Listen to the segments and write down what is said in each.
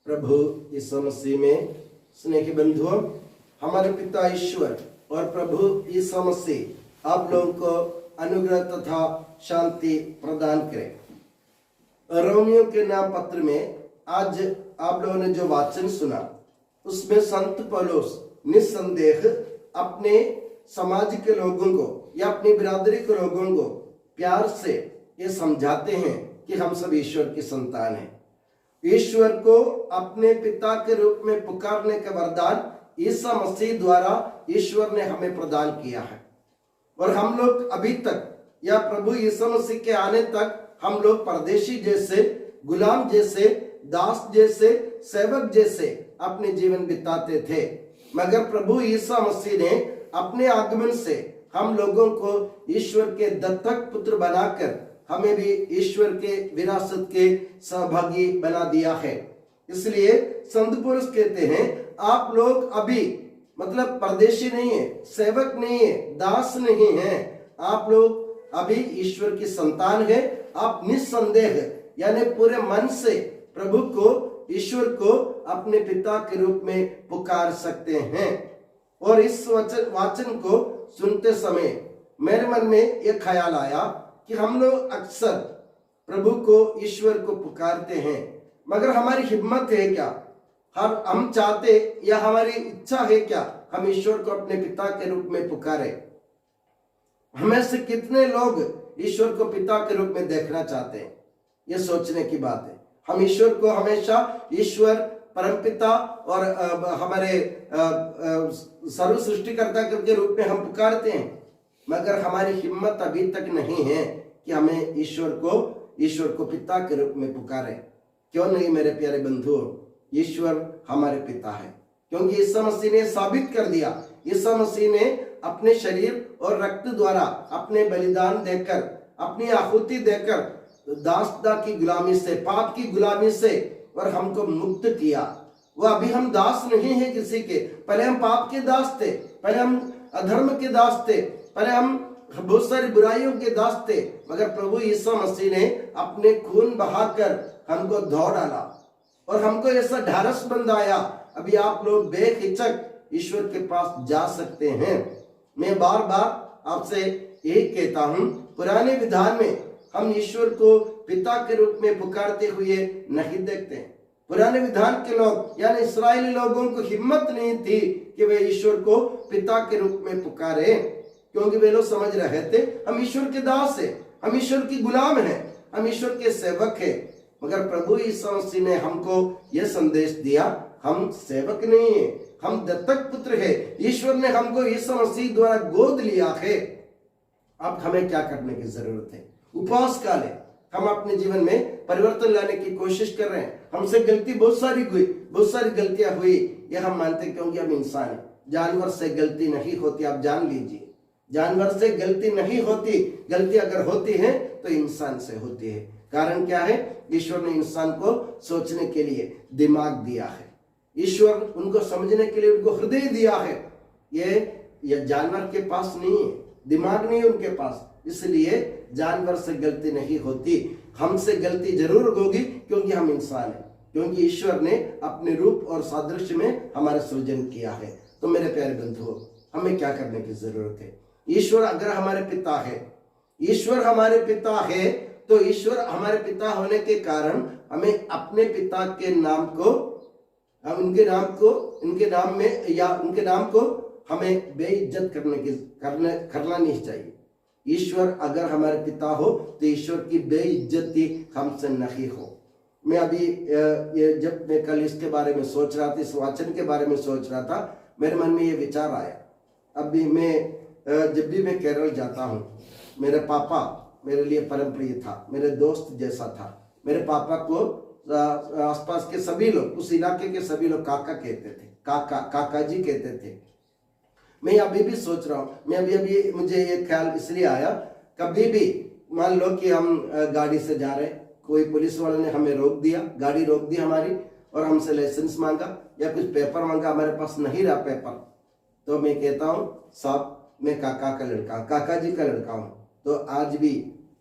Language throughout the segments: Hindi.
प्रभु यीशु मसीह में स्नेही बंधुओं, हमारे पिता ईश्वर और प्रभु यीशु मसीह आप लोगों को अनुग्रह तथा शांति प्रदान करें। रोमियो के नाम पत्र में आज आप लोगों ने जो वाचन सुना उसमें संत पौलुस निस्संदेह अपने समाज के लोगों को या अपनी बिरादरी के लोगों को प्यार से ये समझाते हैं कि हम सब ईश्वर की संतान हैं। ईश्वर को अपने पिता के रूप में पुकारने का वरदान ईसा मसीह द्वारा ईश्वर ने हमें प्रदान किया है और हम लोग अभी तक या प्रभु यीशु मसीह के आने तक हम लोग परदेशी जैसे, गुलाम जैसे, दास जैसे, सेवक जैसे अपने जीवन बिताते थे, मगर प्रभु यीशु मसीह ने अपने आगमन से हम लोगों को ईश्वर के दत्तक पुत्र बनाकर हमें भी ईश्वर के विरासत के सहभागी बना दिया है। इसलिए संत पुरुष कहते हैं आप लोग अभी मतलब परदेशी नहीं है, सेवक नहीं है, दास नहीं है, आप लोग अभी ईश्वर की संतान है। आप निस्संदेह यानी पूरे मन से प्रभु को, ईश्वर को अपने पिता के रूप में पुकार सकते हैं। और इस वाचन को सुनते समय मेरे मन में यह ख्याल आया कि हम लोग अक्सर प्रभु को, ईश्वर को पुकारते हैं, मगर हमारी हिम्मत है क्या, हम चाहते या हमारी इच्छा है क्या हम ईश्वर को अपने पिता के रूप में पुकारे? हमें से कितने लोग ईश्वर को पिता के रूप में देखना चाहते हैं? यह सोचने की बात है। हम ईश्वर को हमेशा ईश्वर, परमपिता और हमारे सर्व सृष्टिकर्ता के रूप में हम पुकारते हैं, मगर हमारी हिम्मत अभी तक नहीं है कि हमें ईश्वर को पिता के रूप में पुकारे। क्यों नहीं मेरे प्यारे बंधुओं? ईश्वर हमारे पिता है, क्योंकि यीशु मसीह ने साबित कर दिया। यीशु मसीह ने अपने शरीर और रक्त द्वारा अपने बलिदान देकर, अपनी आहुति देकर दासता की गुलामी से, पाप की गुलामी से और हमको मुक्त किया। वह अभी हम दास नहीं है किसी के। पहले हम पाप के दास थे, पहले हम अधर्म के दास थे, पहले हम बहुत सारी बुराइयों के दास थे, मगर प्रभु यीशु मसीह ने अपने खून बहाकर हमको धो डाला और हमको ऐसा ढारस बंधाया। अभी आप लोग बेहिचक ईश्वर के पास जा सकते हैं। मैं बार बार आपसे यही कहता हूं, पुराने विधान में हम ईश्वर को पिता के रूप में पुकारते हुए नहीं देखते हैं। पुराने विधान के लोग यानी इस्राएली लोगों को हिम्मत नहीं थी कि वे ईश्वर को पिता के रूप में पुकारे, क्योंकि वे लोग समझ रहे थे हम ईश्वर के दास हैं, हम ईश्वर की गुलाम हैं, हम ईश्वर के सेवक हैं। मगर प्रभु यीशु मसीह ने हमको यह संदेश दिया, हम सेवक नहीं है, हम दत्तक पुत्र है। ईश्वर ने हमको यीशु मसीह द्वारा गोद लिया है। अब हमें क्या करने की जरूरत है? उपवास काल है, हम अपने जीवन में परिवर्तन लाने की कोशिश कर रहे हैं। हमसे गलती बहुत सारी गलतियां हुई, यह हम मानते हैं, क्योंकि हम इंसान हैं। जानवर से गलती नहीं होती, आप जान लीजिए, जानवर से गलती नहीं होती। गलती अगर होती है तो इंसान से होती है। कारण क्या है? ईश्वर ने इंसान को सोचने के लिए दिमाग दिया है, ईश्वर उनको समझने के लिए उनको हृदय दिया है। ये जानवर के पास नहीं है, दिमाग नहीं है उनके पास, इसलिए जानवर से गलती नहीं होती। हमसे गलती जरूर होगी, क्योंकि हम इंसान हैं, क्योंकि ईश्वर ने अपने रूप और सादृश्य में हमारा सृजन किया है। तो मेरे प्यारे बंधुओं, हमें क्या करने की जरूरत है? ईश्वर अगर हमारे पिता है, ईश्वर हमारे पिता है, तो ईश्वर हमारे पिता होने के कारण हमें अपने पिता के नाम को, हम उनके नाम को हमें बेइज्जत करना नहीं चाहिए। ईश्वर अगर हमारे पिता हो तो ईश्वर की बेइज्जती हमसे नहीं हो। मैं अभी जब मैं कल इसके बारे में सोच रहा था, इस वाचन के बारे में सोच रहा था, मेरे मन में ये विचार आया। अभी मैं जब भी मैं केरल जाता हूँ, मेरे पापा मेरे लिए परम प्रिय था, मेरे दोस्त जैसा था। मेरे पापा को आसपास के सभी लोग, उस इलाके के सभी लोग काका कहते थे, काका जी कहते थे। मैं अभी भी सोच रहा हूँ, मैं अभी मुझे ये ख्याल इसलिए आया, कभी भी मान लो कि हम गाड़ी से जा रहे, कोई पुलिस वाले ने हमें रोक दिया, गाड़ी रोक दी हमारी और हमसे लाइसेंस मांगा या कुछ पेपर मांगा, हमारे पास नहीं रहा पेपर, तो मैं कहता हूँ साहब मैं काका जी का लड़का हूँ। तो आज भी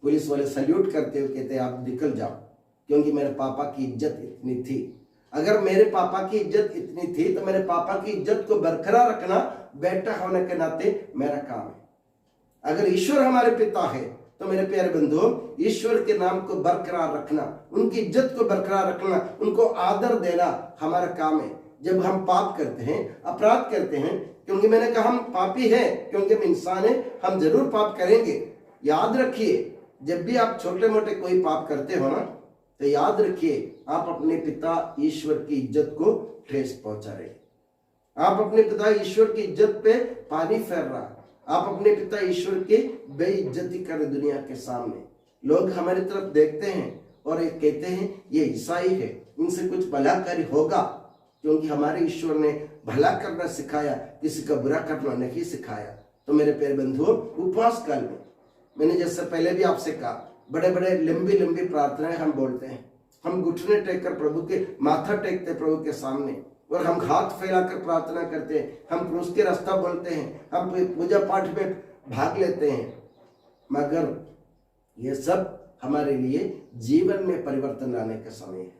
पुलिस वाले सल्यूट करते हुए कहते आप निकल जाओ, क्योंकि मेरे पापा की इज्जत इतनी थी। अगर मेरे पापा की इज्जत इतनी थी तो मेरे पापा की इज्जत को बरकरार रखना बेटा होने के नाते मेरा काम है। अगर ईश्वर हमारे पिता है तो मेरे प्यारे बंधुओं, ईश्वर के नाम को बरकरार रखना, उनकी इज्जत को बरकरार रखना, उनको आदर देना हमारा काम है। जब हम पाप करते हैं, अपराध करते हैं, क्योंकि मैंने कहा हम पापी हैं, क्योंकि हम इंसान हैं, हम जरूर पाप करेंगे। याद रखिए, जब भी आप छोटे मोटे कोई पाप करते हो ना, तो याद रखिए आप अपने पिता ईश्वर की इज्जत को ठेस पहुंचा रहे, आप अपने पिता ईश्वर की इज्जत पे पानी फेर रहा, आप अपने पिता ईश्वर की बेइज्जती कर रहे दुनिया के सामने। लोग हमारी तरफ देखते हैं और ये कहते हैं ये ईसाई है, इनसे कुछ भला कार्य होगा, क्योंकि हमारे ईश्वर ने भला करना सिखाया, किसी का बुरा करना नहीं सिखाया। तो मेरे प्यारे बंधुओं, उपवास काल में मैंने जैसे पहले भी आपसे कहा, बड़े बड़े लंबी लंबी प्रार्थनाएं हम बोलते हैं, हम घुटने टेक कर प्रभु के माथा टेकते प्रभु के सामने, और हम हाथ फैलाकर प्रार्थना करते हैं, हम क्रूस के रास्ता बोलते हैं, हम पूजा पाठ में भाग लेते हैं, मगर ये सब हमारे लिए जीवन में परिवर्तन लाने का समय है।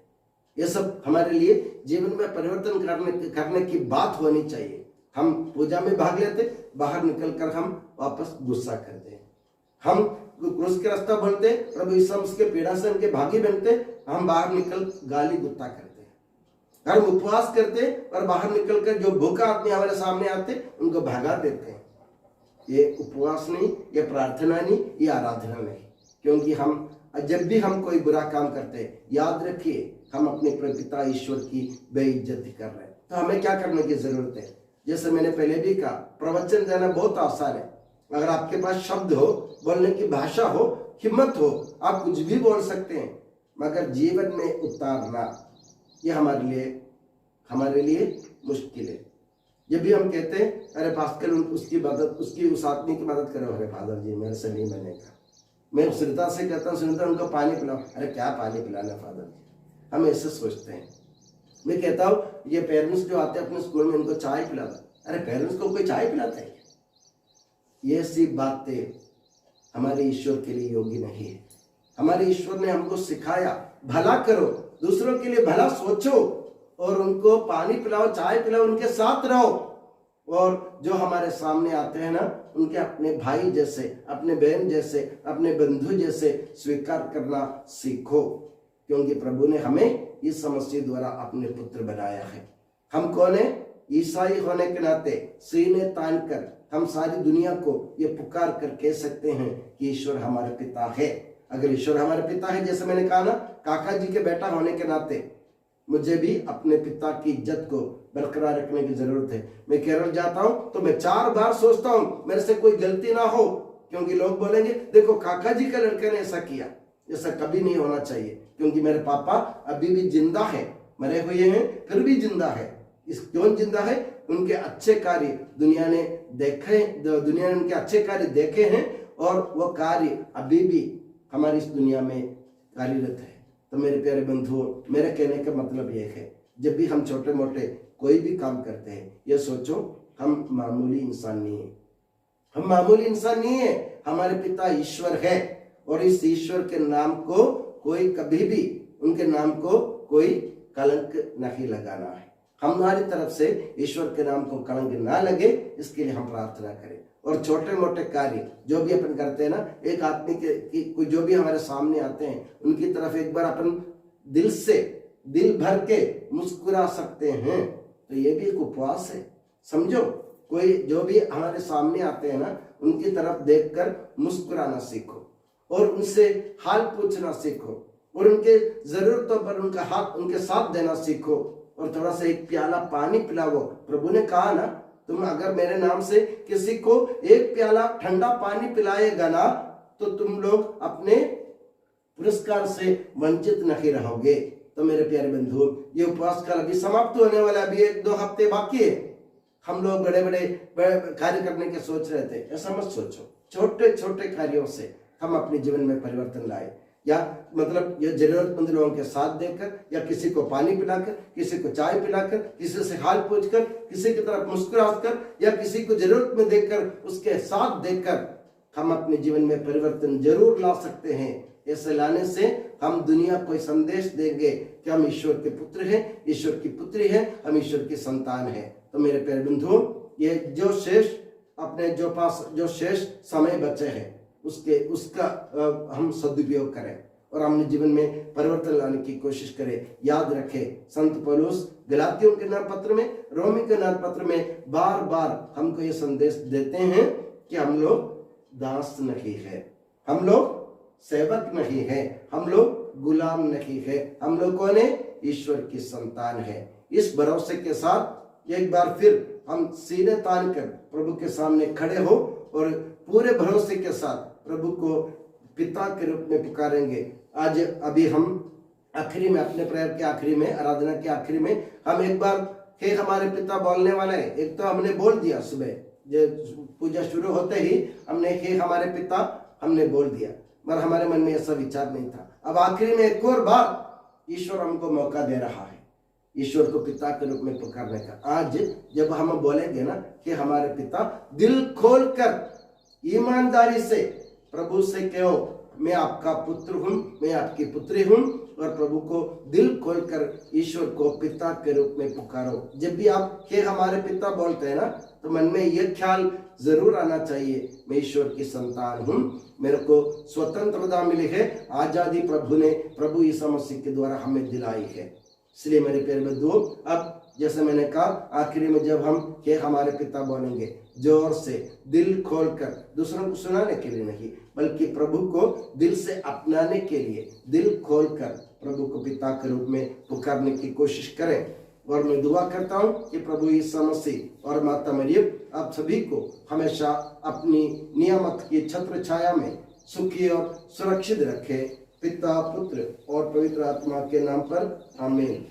ये सब हमारे लिए जीवन में परिवर्तन करने की बात होनी चाहिए। हम पूजा में भाग लेते, बाहर निकलकर हम वापस गुस्सा करते हैं, हम क्रूस के रास्ता बोलते, प्रभु यीशु मसीह के पीड़ा से उनके भागी बनते, हम बाहर निकल गाली गुत्ता करते हैं। हम उपवास करते और बाहर निकलकर जो भूखा आदमी हमारे सामने आते उनको भगा देते हैं। ये उपवास नहीं, ये प्रार्थना नहीं, ये आराधना नहीं, क्योंकि हम जब भी हम कोई बुरा काम करते हैं, याद रखिए हम अपने पिता ईश्वर की बेइज्जती कर रहे हैं। तो हमें क्या करने की जरूरत है? जैसे मैंने पहले भी कहा, प्रवचन देना बहुत आसान है। अगर आपके पास शब्द हो, बोलने की भाषा हो, हिम्मत हो, आप कुछ भी बोल सकते हैं, मगर जीवन में उतारना ये हमारे लिए मुश्किल है। जब भी हम कहते हैं अरे पास्कल उसकी उस आदमी की मदद करो, अरे फादर जी मेरे से नहीं बनेगा, मैं सुनीता से कहता हूँ सुनीता उनको पानी पिलाओ, अरे क्या पानी पिलाना फादर जी, हम ऐसे सोचते हैं। मैं कहता हूँ ये पेरेंट्स जो आते हैं अपने स्कूल में, उनको चाय पिला दो, अरे पेरेंट्स को कोई चाय पिलाता है? ये सी बातें हमारे ईश्वर के लिए योग्य नहीं है। हमारे ईश्वर ने हमको सिखाया भला करो, दूसरों के लिए भला सोचो, और उनको पानी पिलाओ, चाय पिलाओ, उनके साथ रहो, और जो हमारे सामने आते हैं ना, उनके अपने भाई जैसे, अपने बहन जैसे, अपने बंधु जैसे स्वीकार करना सीखो, क्योंकि प्रभु ने हमें इस समस्या द्वारा अपने पुत्र बनाया है। हम कौन है? ईसाई होने के नाते सीने तान कर हम सारी दुनिया को ये पुकार कर कह सकते हैं कि ईश्वर हमारे पिता है। अगर ईश्वर हमारे पिता है, जैसे मैंने कहा ना, काका जी के बेटा होने के नाते मुझे भी अपने पिता की इज्जत को बरकरार रखने की जरूरत है। मैं केरल जाता हूं तो मैं 4 बार सोचता हूं मेरे से कोई गलती ना हो, क्योंकि लोग बोलेंगे देखो काका जी के लड़के ने ऐसा किया। ऐसा कभी नहीं होना चाहिए, क्योंकि मेरे पापा अभी भी जिंदा है, मरे हुए हैं फिर भी जिंदा है। क्यों जिंदा है? उनके अच्छे कार्य दुनिया ने देखे, दुनिया ने उनके अच्छे कार्य देखे हैं, और वो कार्य अभी भी हमारी इस दुनिया में कार्यरत है। तो मेरे प्यारे बंधुओं, मेरे कहने का मतलब यह है, जब भी हम छोटे मोटे कोई भी काम करते हैं, ये सोचो हम मामूली इंसान नहीं है, हम मामूली इंसान नहीं है, हमारे पिता ईश्वर है, और इस ईश्वर के नाम को कोई कभी भी, उनके नाम को कोई कलंक नहीं लगाना है। हमारी तरफ से ईश्वर के नाम को कलंक ना लगे, इसके लिए हम प्रार्थना करें। और छोटे मोटे कार्य जो भी अपन करते हैं ना, एक आदमी के जो भी हमारे सामने आते हैं, उनकी तरफ एक बार अपन दिल से, दिल भर के मुस्कुरा सकते हैं, तो ये भी एक उपवास है। समझो, कोई जो भी हमारे सामने आते हैं ना, उनकी तरफ देखकर मुस्कुराना सीखो, और उनसे हाल पूछना सीखो, और उनके जरूरतों पर उनका हाथ उनके साथ देना सीखो, और थोड़ा सा एक प्याला पानी पिलाओ। प्रभु ने कहा ना, तुम अगर मेरे नाम से किसी को एक प्याला ठंडा पानी पिलाएगा ना, तो तुम लोग अपने पुरस्कार से वंचित नहीं रहोगे। तो मेरे प्यारे बंधु, ये उपवास काल अभी समाप्त होने वाला, अभी 1-2 हफ्ते बाकी है। हम लोग बड़े बड़े कार्य करने के सोच रहे थे, ऐसा मत सोचो। छोटे छोटे कार्यों से हम अपने जीवन में परिवर्तन लाए, या मतलब ये जरूरतमंद लोगों के साथ देकर, या किसी को पानी पिलाकर, किसी को चाय पिलाकर, किसी से हाल पूछकर, किसी की तरफ मुस्कुराकर, या किसी को जरूरत में देखकर, उसके साथ देखकर हम अपने जीवन में परिवर्तन जरूर ला सकते हैं। ऐसे लाने से हम दुनिया को संदेश देंगे कि हम ईश्वर के पुत्र हैं, ईश्वर की पुत्री है, हम ईश्वर की संतान है। तो मेरे प्यारे बंधुओं, ये जो शेष समय बचे हैं उसका हम सदुपयोग करें और अपने जीवन में परिवर्तन लाने की कोशिश करें। याद रखें, संत पौलुस गलातियों के नाम पत्र में, रोमी के नाम पत्र में बार बार हमको ये संदेश देते हैं कि हम लोग दास नहीं है, हम लोग सेवक नहीं है, हम लोग गुलाम नहीं है, हम लोग कौन है? ईश्वर की संतान है। इस भरोसे के साथ एक बार फिर हम सीने तान कर प्रभु के सामने खड़े हो और पूरे भरोसे के साथ प्रभु को पिता के रूप में पुकारेंगे। आज अभी हम आखिरी में, अपने प्रेयर के आखिरी में, आराधना के आखिरी में हम एक बार हे हमारे पिता बोलने वाले हैं। एक तो हमने बोल दिया, सुबह पूजा शुरू होते ही हमने हे हमारे पिता हमने बोल दिया, मगर हमारे मन में ऐसा विचार नहीं था। अब आखिरी में एक और बार ईश्वर हमको मौका दे रहा है ईश्वर को पिता के रूप में पुकारने का। आज जब हम बोलेंगे ना कि हमारे पिता, दिल खोलकर ईमानदारी से प्रभु से कहो मैं आपका पुत्र हूं, मैं आपकी पुत्री हूं, और प्रभु को दिल खोलकर ईश्वर को पिता के रूप में पुकारो। जब भी आप हे हमारे पिता बोलते हैं ना, तो मन में यह ख्याल जरूर आना चाहिए, मैं ईश्वर की संतान हूं, मेरे को स्वतंत्रता मिली है, आजादी प्रभु यीशु मसीह के द्वारा हमें दिलाई है। इसलिए मेरे प्यारे बंधुओं, अब जैसे मैंने कहा आखिरी में जब हम हे हमारे पिता बोलेंगे, जोर से दिल खोलकर, दूसरों को सुनाने के लिए नहीं बल्कि प्रभु को दिल से अपनाने के लिए दिल खोलकर प्रभु को पिता के रूप में पुकारने की कोशिश करें। और मैं दुआ करता हूं कि प्रभु यीशु मसीह और माता मरियम आप सभी को हमेशा अपनी नियामत की छत्र छाया में सुखी और सुरक्षित रखे। पिता, पुत्र और पवित्र आत्मा के नाम पर आमीन।